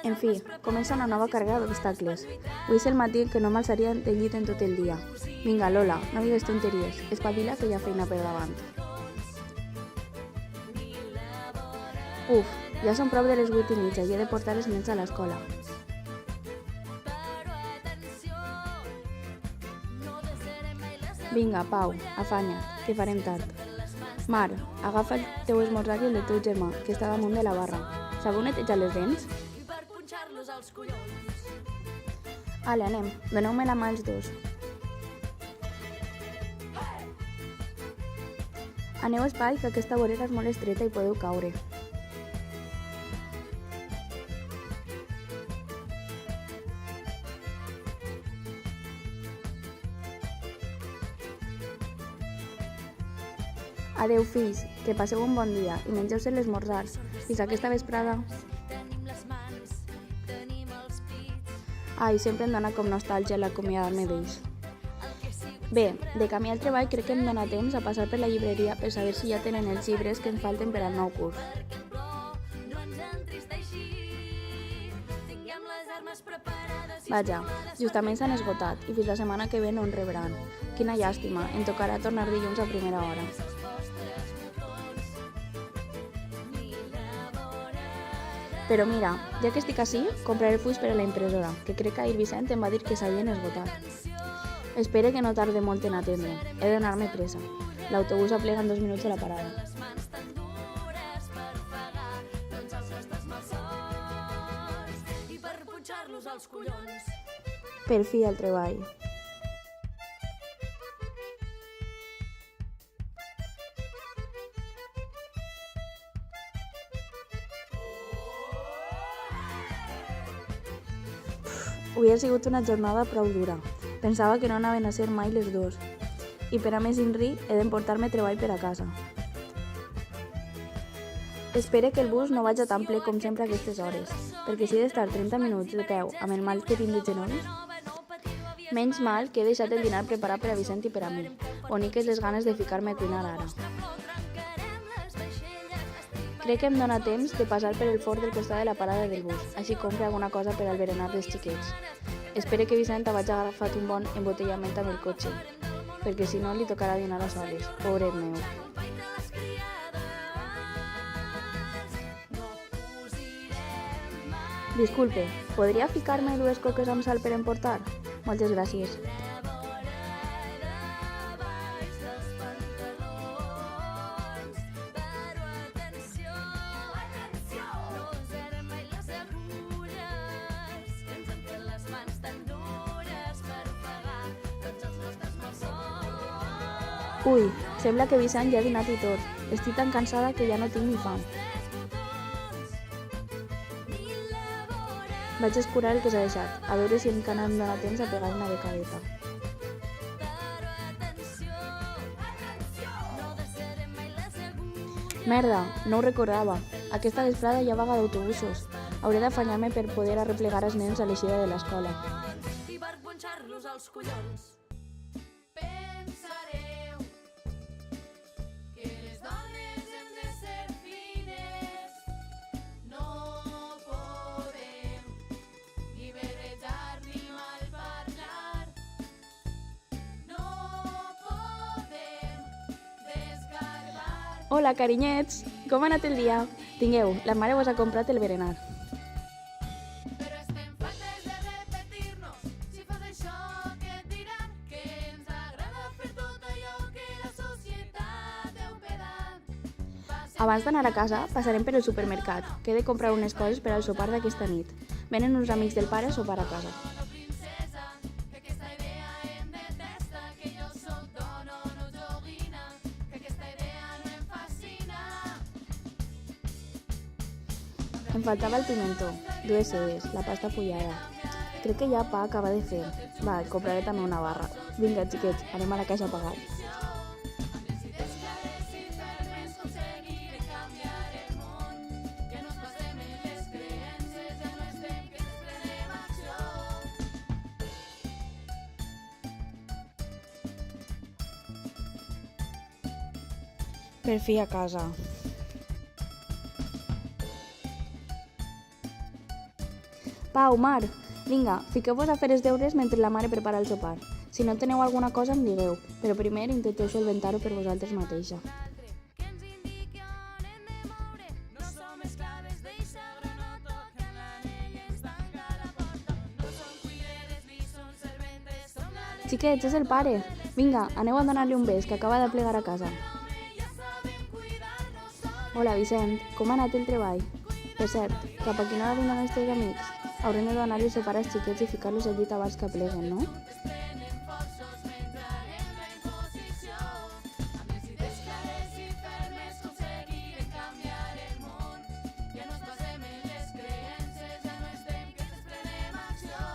En fi, comença una nova càrrega d'obstacles. Avui és el matí que no m'alçaria del llit en tot el dia. Vinga, Lola, no digues tonteries. Espavila, que hi ha feina per davant. Uf, ja són prop de les 8:30 i he de portar els nens a l'escola. Vinga, Pau, afanya't, que farem tard. Mar, agafa el teu esmorzar i el del teu germà, que està damunt de la barra. Sabeu netejar les dents? Ale, anem, doneu-me la mà els dos. Aneu espai, que aquesta vorera és molt estreta i podeu caure. Adeu, fills, que passeu un bon dia i mengeu-se l'esmorzar. Fins aquesta vesprada. Ai, sempre em dona com nostàlgia l'acomiadar-me d'ells. Bé, de camí al treball crec que em dona temps a passar per la llibreria per saber si ja tenen els llibres que ens falten per al nou curs. Vaja, justament s'han esgotat i fins la setmana que ve no en rebran. Quina llàstima, em tocarà tornar dilluns a primera hora. Però mira, ja que estic ací, compraré fulls per a la impressora, que crec que ahir Vicent em va dir que s'havien esgotat. Espere que no tarde molt en atendre. He de donar-me pressa. L'autobús aplega en 2 minuts a la parada. Per fi al treball. Avui ha sigut una jornada prou dura. Pensava que no anaven a ser mai les dues. I per a més inri, he d'emportar-me treball per a casa. Espere que el bus no vagi tan ple com sempre a aquestes hores, perquè si he d'estar 30 minuts de peu amb el mal que tinc de genolls, menys mal que he deixat el dinar preparat per a Vicent i per a mi. Boniques les ganes de ficar-me a cuinar ara. Crec que em dóna temps de passar per el forn del costat de la parada del bus, així compre alguna cosa per al berenar dels xiquets. Espero que Vicent hagi agafat un bon embotellament amb el cotxe, perquè si no li tocarà dinar a soles, pobret meu. Disculpe, podria ficar-me 2 coques amb sal per emportar? Moltes gràcies. Ui, sembla que Vicent ja ha dinat i tot. Estic tan cansada que ja no tinc ni fam. Vaig escurar el que s'ha deixat, a veure si encara em dóna temps a pegar una becadeta. Merda, no ho recordava. Aquesta vesprada hi ha vaga d'autobusos. Hauré d'afanyar-me per poder arreplegar els nens a l'eixida de l'escola. Hola, carinyets! Com ha anat el dia? Tingueu, la mare us ha comprat el berenar. Abans d'anar a casa, passarem per el supermercat, que he de comprar unes coses per al sopar d'aquesta nit. Venen uns amics del pare a sopar a casa. Em faltava el pimentó, 2 cebes, la pasta fullada. Crec que ja pa acaba de fer. Va, compraré també una barra. Vinga, xiquets, anem a la caixa a pagar. Per fi a casa. Pau, Mar, vinga, fiqueu-vos a fer els deures mentre la mare prepara el sopar. Si no teniu alguna cosa em digueu, però primer intenteu solventar-ho per vosaltres mateixa. Xiquets, és el pare. Vinga, aneu a donar-li un bes, que acaba de plegar a casa. Hola, Vicent, com ha anat el treball? Per cert, cap a quina hora vindran els teus amics? Haurem de donar-li sopar als xiquets i ficar-los al llit abans que pleguen, no?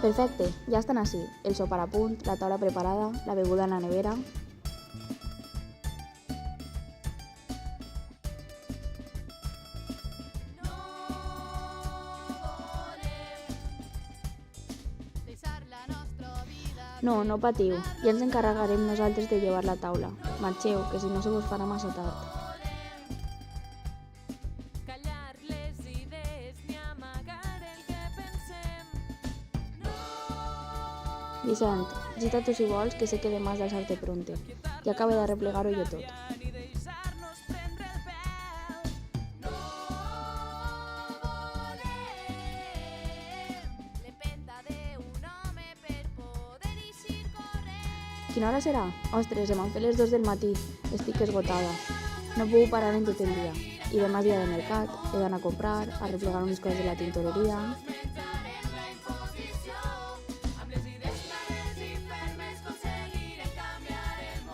Perfecte, ja estan ací. El sopar a punt, la taula preparada, la beguda en la nevera. No patiu, ja ens encarregarem nosaltres de llevar la taula. Marxeu, que si no se vos farà massa tard. Vicent, gita tu si vols, que sé que demà has d'alçar-te pronte. Ja acabo de replegar-ho jo tot. Quina hora serà? Ostres, se m'han fet les 2 del matí. Estic esgotada. No puc parar en tot el dia. I demà és dia de mercat, he d'anar a comprar, a replegar unes coses de la tintoreria.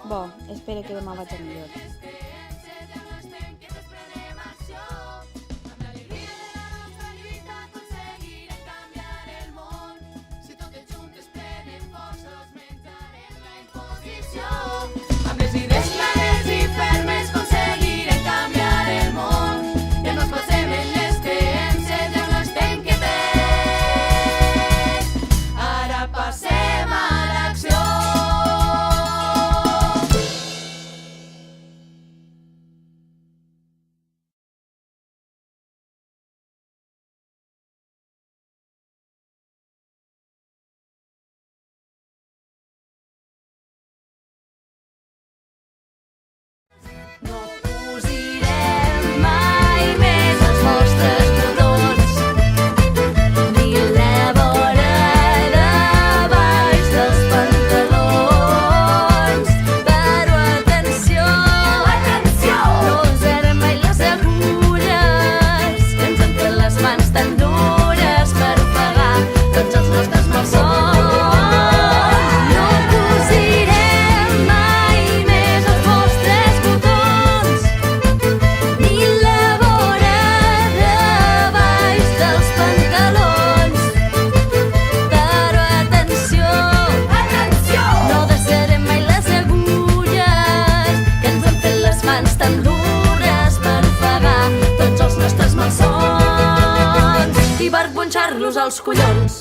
Bo, espero que demà vaig a millor. Amb les idees clares i fermes aconseguirem canviar el món. Ja no ens basem en les creences, ja no estem quietets. Ara passem a l'acció. No cosirem mai més els nostres cordons, ni la vora de baix dels pantalons. Però atenció, no usarem mai les agulles, que ens han fet les mans tan dures per ofegar tots els nostres malsons. No cosirem mai més els vostres botons, ni la vora de baix dels pantalons. Però atenció, no desarem mai les agulles, que ens han fet les mans tan dures per ofegar tots els nostres malsons i per punxar-los als collons.